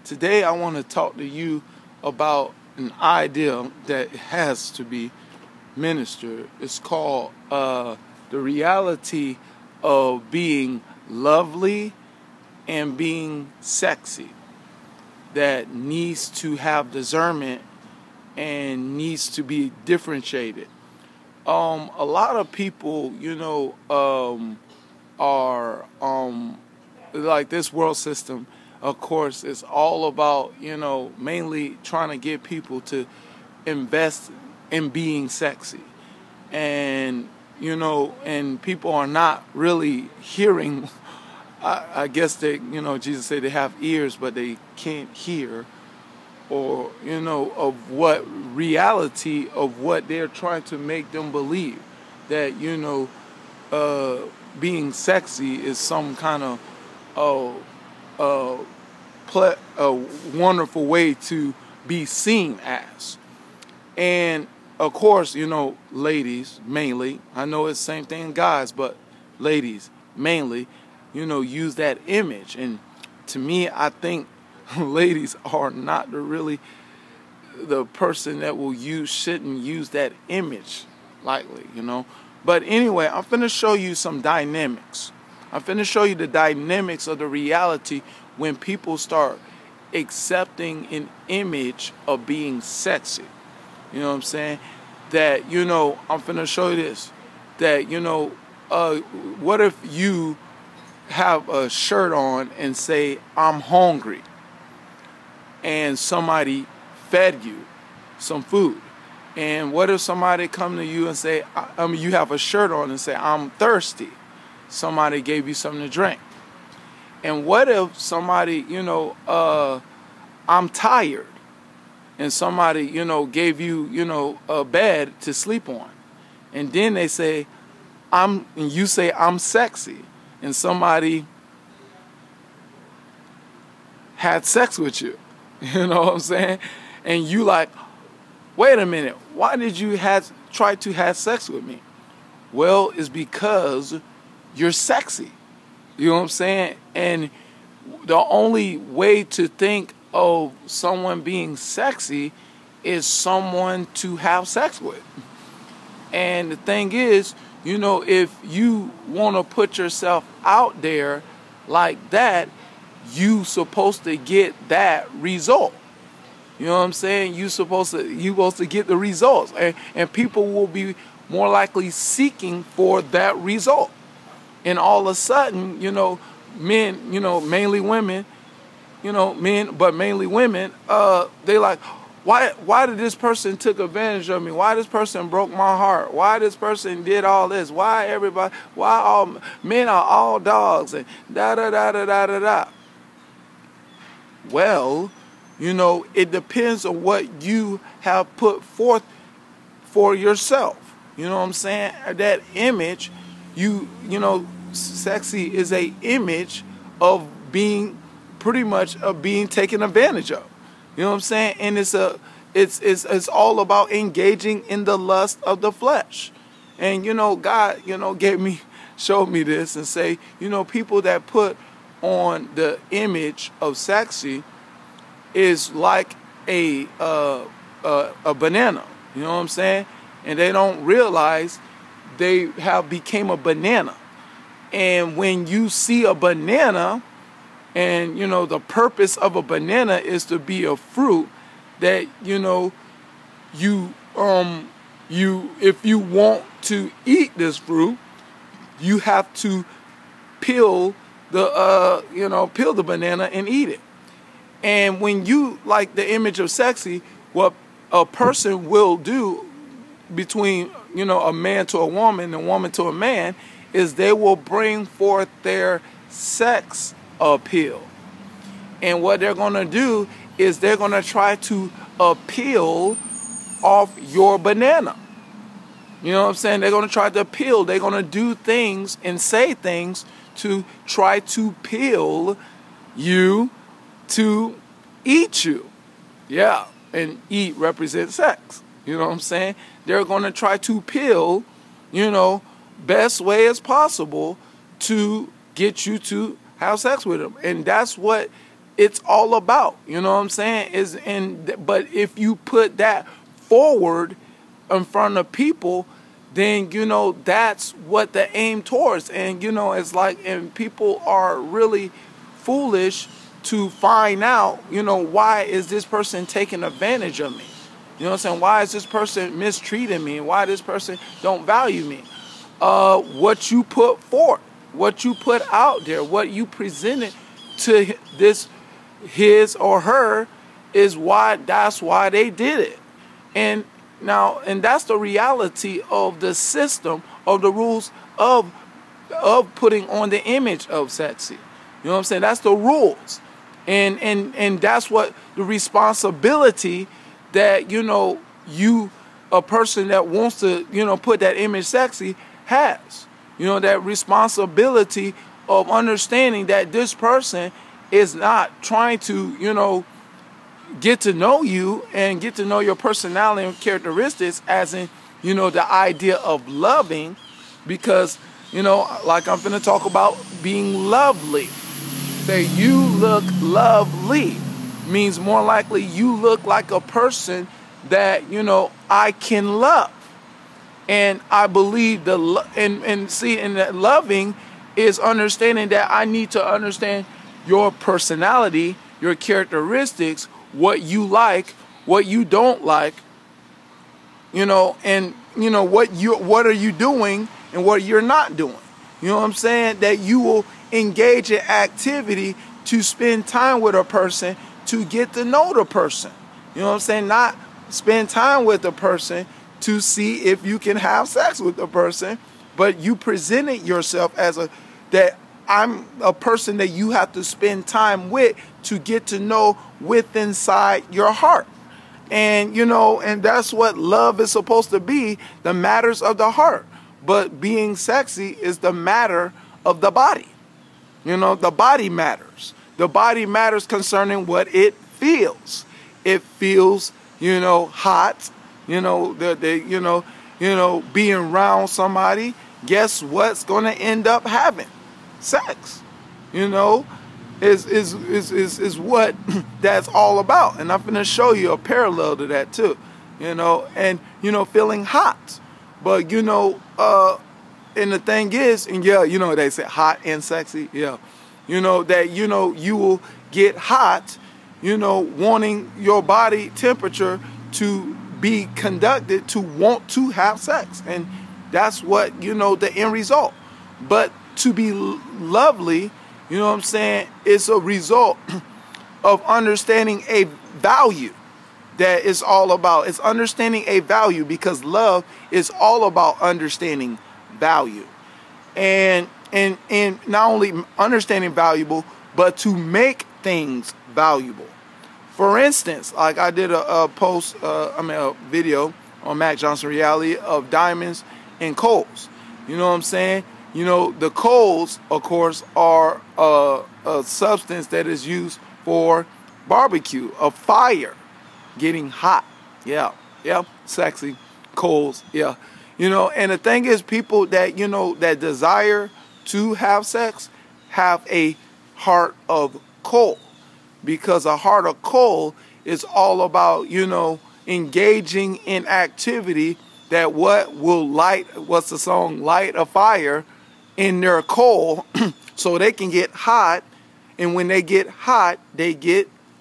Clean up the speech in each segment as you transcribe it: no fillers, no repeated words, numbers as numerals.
Today I want to talk to you about an idea that has to be ministered. It's called the reality of being lovely and being sexy, that needs to have discernment and needs to be differentiated. A lot of people, are like this world system. Of course, it's all about, mainly trying to get people to invest in being sexy. And, and people are not really hearing. I guess they, Jesus said they have ears, but they can't hear, or, of what reality of what they're trying to make them believe. That, being sexy is some kind of a wonderful way to be seen as. And of course, ladies mainly, I know it's the same thing in guys, but ladies mainly, use that image. And to me, I think ladies are not the person that shouldn't use that image lightly, But anyway, I'm finna show you some dynamics. I'm finna show you the dynamics of the reality when people start accepting an image of being sexy. You know what I'm saying? That, I'm finna show you this. That, what if you have a shirt on and say, I'm hungry, and somebody fed you some food? And what if somebody come to you and say, you have a shirt on and say, I'm thirsty. Somebody gave you something to drink. And what if somebody, I'm tired, and somebody, gave you, a bed to sleep on. And then they say, and you say, I'm sexy. And somebody had sex with you. You know what I'm saying? And you like, wait a minute, why did you try to have sex with me? Well, it's because you're sexy. You know what I'm saying? And the only way to think of someone being sexy is someone to have sex with. And the thing is, if you want to put yourself out there like that, you supposed to get that result. You know what I'm saying? You supposed to get the results, and people will be more likely seeking for that result. And all of a sudden, men, mainly women, men, but mainly women, they like, why did this person took advantage of me? Why this person broke my heart? Why this person did all this? Why all men are all dogs, and da da da da da da da. Well, it depends on what you have put forth for yourself. You know what I'm saying? That image, sexy is a image of being pretty much of being taken advantage of. You know what I'm saying? And it's all about engaging in the lust of the flesh. And God, showed me this and say, people that put on the image of sexy is like a banana. You know what I'm saying? And they don't realize they have became a banana. And when you see a banana, and the purpose of a banana is to be a fruit that if you want to eat this fruit, you have to peel the banana and eat it. And when you like the image of sexy, what a person will do between, a man to a woman and a woman to a man is they will bring forth their sex appeal. And what they're going to do is they're going to try to appeal off your banana. You know what I'm saying? They're going to try to appeal. They're going to do things and say things to try to peel you to eat you. Yeah, and eat represents sex. You know what I'm saying? They're going to try to peel, best way as possible to get you to have sex with them. And that's what it's all about. You know what I'm saying? But if you put that forward in front of people, then, you know, that's what they aim towards. And, you know, it's like, and people are really foolish to find out, you know, why is this person taking advantage of me? You know what I'm saying? Why is this person mistreating me? Why this person don't value me? What you put forth, what you put out there, what you presented to this, his or her, is why, that's why they did it. And now, and that's the reality of the system, of the rules of putting on the image of sexy. You know what I'm saying? That's the rules. And that's what the responsibility that, you know, you, a person that wants to, you know, put that image sexy has. You know, that responsibility of understanding that this person is not trying to, you know, get to know you and get to know your personality and characteristics, as in, you know, the idea of loving, because, you know, like I'm finna talk about being lovely. That you look lovely means more likely you look like a person that, you know, I can love. And I believe and that loving is understanding that I need to understand your personality, your characteristics, what you like, what you don't like, you know, and, you know, what are you doing and what you're not doing. You know what I'm saying? That you will engage in activity to spend time with a person, to get to know the person. You know what I'm saying? Not spend time with the person to see if you can have sex with the person, but you presented yourself as that I'm a person that you have to spend time with to get to know with inside your heart. And, you know, and that's what love is supposed to be, the matters of the heart. But being sexy is the matter of the body. You know, the body matters. The body matters concerning what it feels. It feels, you know, hot. You know, being around somebody. Guess what's going to end up having? Sex. You know, is what that's all about. And I'm going to show you a parallel to that too. You know, and, you know, feeling hot. But, you know, and the thing is, and yeah, you know, they say hot and sexy. Yeah. You know, that, you know, you will get hot, you know, wanting your body temperature to be conducted to want to have sex. And that's what, you know, the end result. But to be lovely, you know what I'm saying, it's a result of understanding a value that it's all about. It's understanding a value, because love is all about understanding value. And not only understanding valuable, but to make things valuable. For instance, like I did a video on Mac Johnson Reality of diamonds and coals. You know what I'm saying? You know, the coals, of course, are a substance that is used for barbecue, a fire, getting hot. Yeah, sexy, coals, yeah. You know, and the thing is, people that, you know, that desire to have sex have a heart of coal, because a heart of coal is all about, you know, engaging in activity that what's the song, light a fire in their coal so they can get hot. And when they get hot, they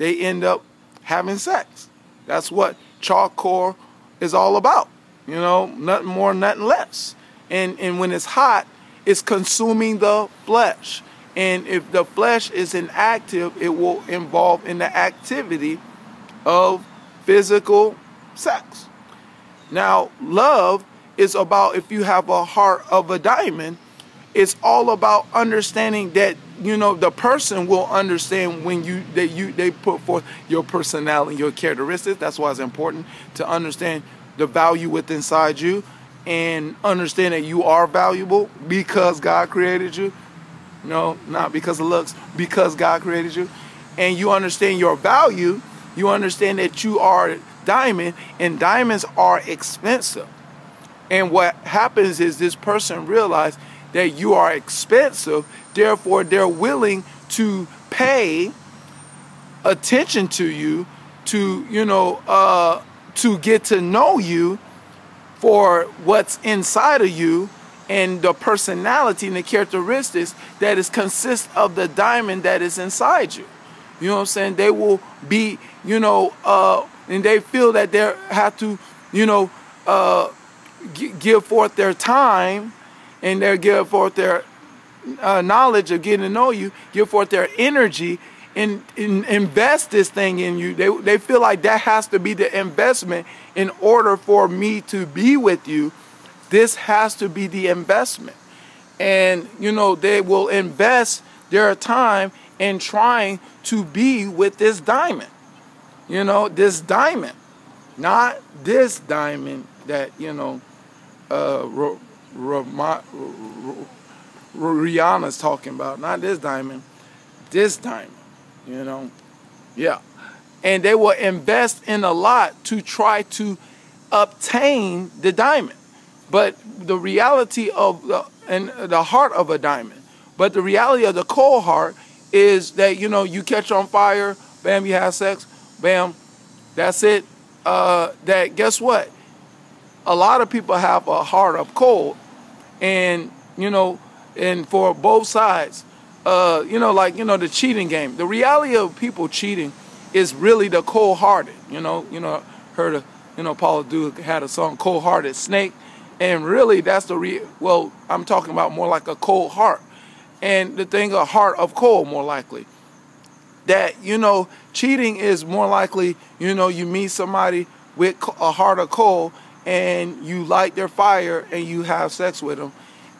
end up having sex. That's what chalkcore is all about. You know, nothing more, nothing less. And when it's hot, it's consuming the flesh. And if the flesh is inactive, it will involve in the activity of physical sex. Now, love is about, if you have a heart of a diamond, it's all about understanding that, you know, the person will understand when they put forth your personality, your characteristics. That's why it's important to understand the value within inside you, and understand that you are valuable because God created you. No, not because of looks, because God created you. And you understand your value. You understand that you are a diamond, and diamonds are expensive. And what happens is this person realizes that you are expensive, therefore they're willing to pay attention to you, to, to get to know you for what's inside of you and the personality and the characteristics that is consist of the diamond that is inside you. You know what I'm saying? They will be, and they feel that they have to, give forth their time, and they give forth their knowledge of getting to know you, give forth their energy, and invest this thing in you. They feel like that has to be the investment in order for me to be with you. This has to be the investment. And, they will invest their time in trying to be with this diamond. This diamond. Not this diamond that, Rihanna's talking about. Not this diamond. This diamond. Yeah. And they will invest in a lot to try to obtain the diamond. But the reality of the heart of a diamond, but the reality of the cold heart is that, you catch on fire, bam, you have sex, bam, that's it. That guess what? A lot of people have a heart of cold, and, and for both sides, the cheating game. The reality of people cheating is really the cold-hearted. Heard of, Paul Duke had a song, Cold-Hearted Snake. And really, that's I'm talking about more like a cold heart. And the thing, a heart of coal, more likely. That, cheating is more likely, you meet somebody with a heart of coal, and you light their fire, and you have sex with them.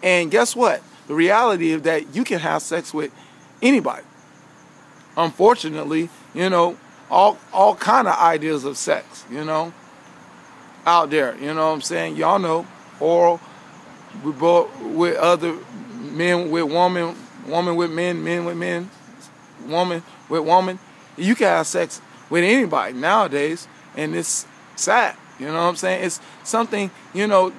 And guess what? The reality is that you can have sex with anybody. Unfortunately, all kind of ideas of sex, out there. You know what I'm saying? Y'all know. Oral, with other men with woman, woman with men, men with men, woman with woman. You can have sex with anybody nowadays, and it's sad. You know what I'm saying? It's something,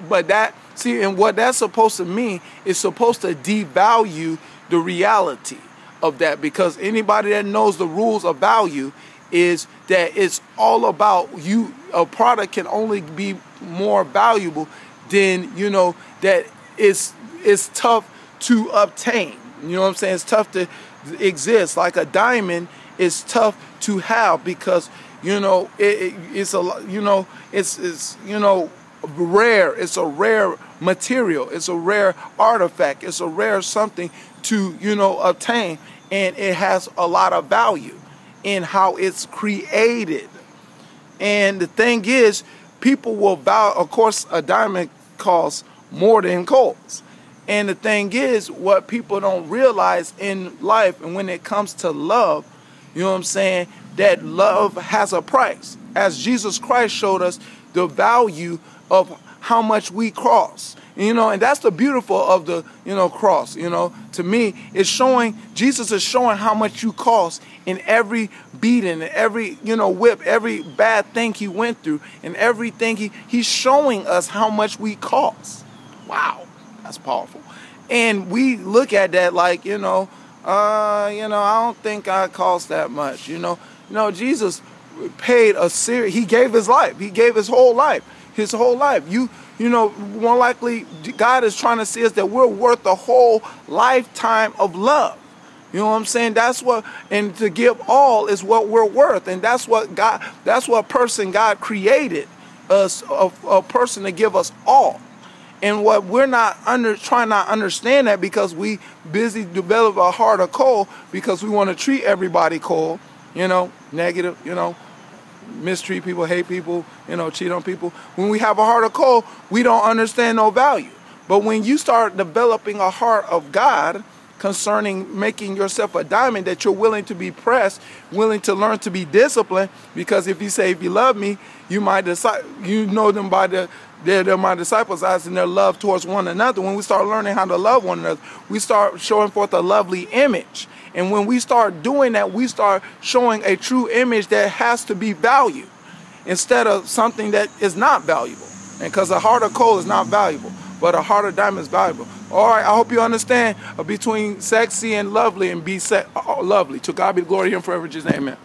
but and what that's supposed to mean is supposed to devalue the reality of that, because anybody that knows the rules of value is that it's all about you. A product can only be more valuable then, that it's tough to obtain. You know what I'm saying? It's tough to exist. Like a diamond is tough to have because, it's rare. It's a rare material. It's a rare artifact. It's a rare something to, obtain. And it has a lot of value in how it's created. And the thing is, people will value, of course, a diamond costs more than coals. And the thing is, what people don't realize in life, and when it comes to love, you know what I'm saying, that love has a price. As Jesus Christ showed us the value of how much we cost. And that's the beautiful of the, cross. To me, it's showing, Jesus is showing how much you cost in every beating, every, whip, every bad thing he went through, and everything he's showing us how much we cost. Wow, that's powerful. And we look at that like, I don't think I cost that much. Jesus paid he gave his life. He gave his whole life. More likely, God is trying to see us that we're worth the whole lifetime of love. You know what I'm saying? That's what, and to give all is what we're worth. And that's what person God created us, a person to give us all. And what we're trying to understand that, because we busy develop a heart of coal, because we want to treat everybody cold, negative, mistreat people, hate people, cheat on people. When we have a heart of coal, we don't understand no value. But when you start developing a heart of God concerning making yourself a diamond, that you're willing to be pressed, willing to learn to be disciplined, because if you love me, you know them by they're my disciples as in their love towards one another. When we start learning how to love one another, we start showing forth a lovely image. And when we start doing that, we start showing a true image that has to be valued instead of something that is not valuable. And because a heart of coal is not valuable, but a heart of diamond is valuable. All right, I hope you understand between sexy and lovely, and be lovely. To God be the glory, him forever, just amen.